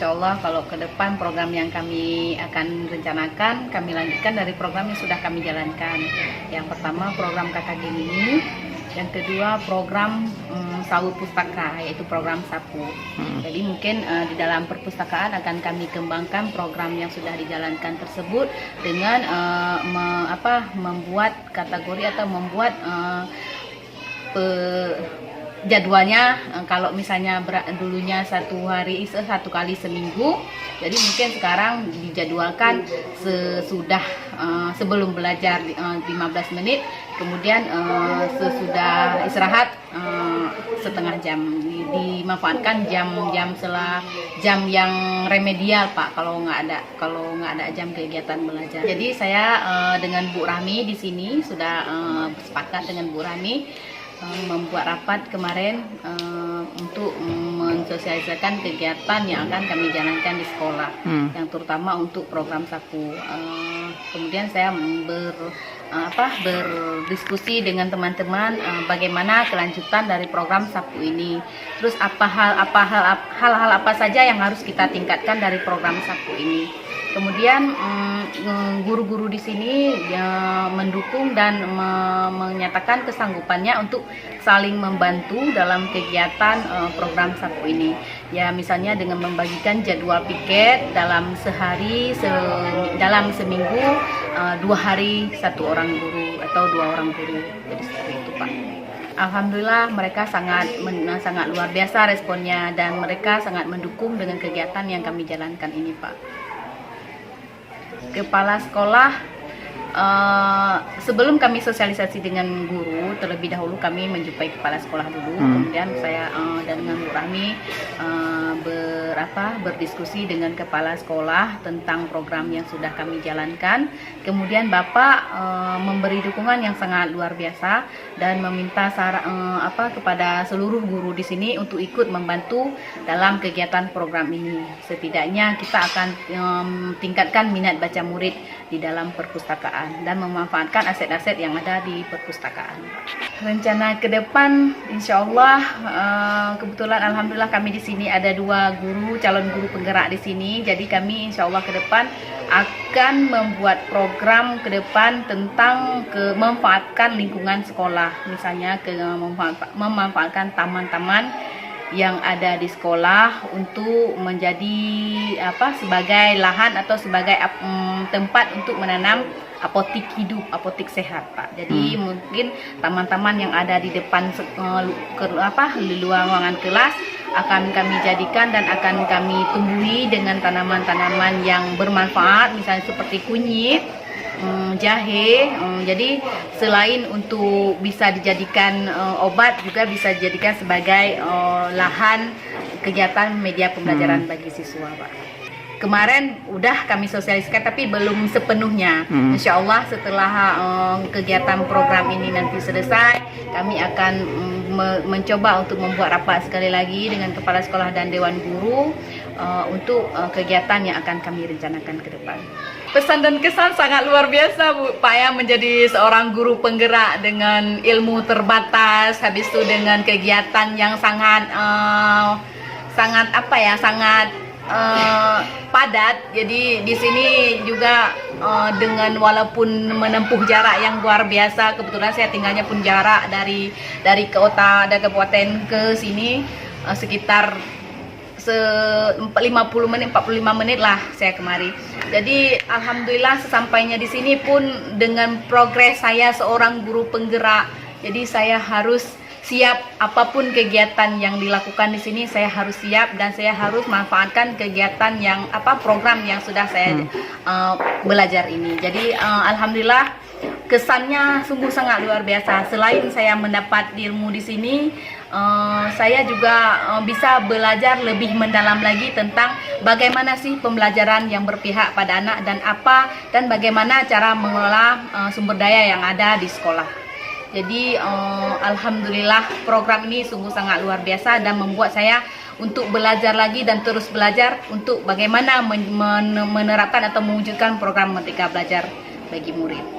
insya Allah kalau ke depan program yang kami akan rencanakan, kami lanjutkan dari program yang sudah kami jalankan. Yang pertama program Kakak Gini, yang kedua program Sawu Pustaka, yaitu program Sapu. Jadi mungkin di dalam perpustakaan akan kami kembangkan program yang sudah dijalankan tersebut dengan membuat kategori atau membuat jadwalnya. Kalau misalnya dulunya satu kali seminggu, jadi mungkin sekarang dijadwalkan sebelum belajar 15 menit, kemudian sesudah istirahat setengah jam. Dimanfaatkan jam yang remedial, Pak, kalau nggak ada jam kegiatan belajar. Jadi saya dengan Bu Rahmi di sini sudah sepakat dengan Bu Rahmi membuat rapat kemarin untuk mensosialisasikan kegiatan yang akan kami jalankan di sekolah, yang terutama untuk program Sapu. Kemudian saya berdiskusi dengan teman-teman bagaimana kelanjutan dari program Sapu ini. Terus hal-hal apa saja yang harus kita tingkatkan dari program Sapu ini. Kemudian guru-guru di sini mendukung dan menyatakan kesanggupannya untuk saling membantu dalam kegiatan program Sapu ini. Ya, misalnya dengan membagikan jadwal piket dalam dalam seminggu 2 hari 1 orang guru atau 2 orang guru. Jadi seperti itu, Pak. Alhamdulillah mereka sangat luar biasa responnya dan mereka sangat mendukung dengan kegiatan yang kami jalankan ini, Pak. Kepala sekolah, sebelum kami sosialisasi dengan guru, terlebih dahulu kami menjumpai kepala sekolah dulu. Kemudian saya dan dengan Bu Rahmi berdiskusi dengan kepala sekolah tentang program yang sudah kami jalankan. Kemudian Bapak memberi dukungan yang sangat luar biasa dan meminta kepada seluruh guru di sini untuk ikut membantu dalam kegiatan program ini. Setidaknya kita akan tingkatkan minat baca murid di dalam perpustakaan dan memanfaatkan aset-aset yang ada di perpustakaan. Rencana ke depan, insya Allah, kebetulan alhamdulillah kami di sini ada 2 guru, calon guru penggerak di sini. Jadi kami insya Allah ke depan akan membuat program ke depan tentang memanfaatkan lingkungan sekolah, misalnya memanfaatkan taman-taman yang ada di sekolah untuk menjadi sebagai lahan atau sebagai tempat untuk menanam apotik hidup, apotik sehat, Pak. Jadi mungkin taman-taman yang ada di depan ruangan kelas akan kami jadikan dan akan kami tumbuhi dengan tanaman-tanaman yang bermanfaat, misalnya seperti kunyit, jahe. Jadi selain untuk bisa dijadikan obat, juga bisa dijadikan sebagai lahan kegiatan media pembelajaran bagi siswa, Pak. Kemarin udah kami sosialisasikan tapi belum sepenuhnya. Insya Allah setelah kegiatan program ini nanti selesai, kami akan mencoba untuk membuat rapat sekali lagi dengan kepala sekolah dan dewan guru untuk kegiatan yang akan kami rencanakan ke depan. Pesan dan kesan sangat luar biasa, Bu. Pak ya, menjadi seorang guru penggerak dengan ilmu terbatas, habis itu dengan kegiatan yang sangat padat. Jadi di sini juga dengan walaupun menempuh jarak yang luar biasa, kebetulan saya tinggalnya pun jarak dari kota dan kabupaten ke sini sekitar 45 menit lah saya kemari. Jadi alhamdulillah sesampainya di sini pun dengan progres saya seorang guru penggerak. Jadi saya harus siap apapun kegiatan yang dilakukan di sini, saya harus siap dan saya harus manfaatkan kegiatan yang program yang sudah saya belajar ini. Jadi alhamdulillah kesannya sungguh sangat luar biasa. Selain saya mendapat ilmu di sini, saya juga bisa belajar lebih mendalam lagi tentang bagaimana sih pembelajaran yang berpihak pada anak dan bagaimana cara mengelola sumber daya yang ada di sekolah. Jadi alhamdulillah program ini sungguh sangat luar biasa dan membuat saya untuk belajar lagi dan terus belajar untuk bagaimana menerapkan atau mewujudkan program Merdeka Belajar bagi murid.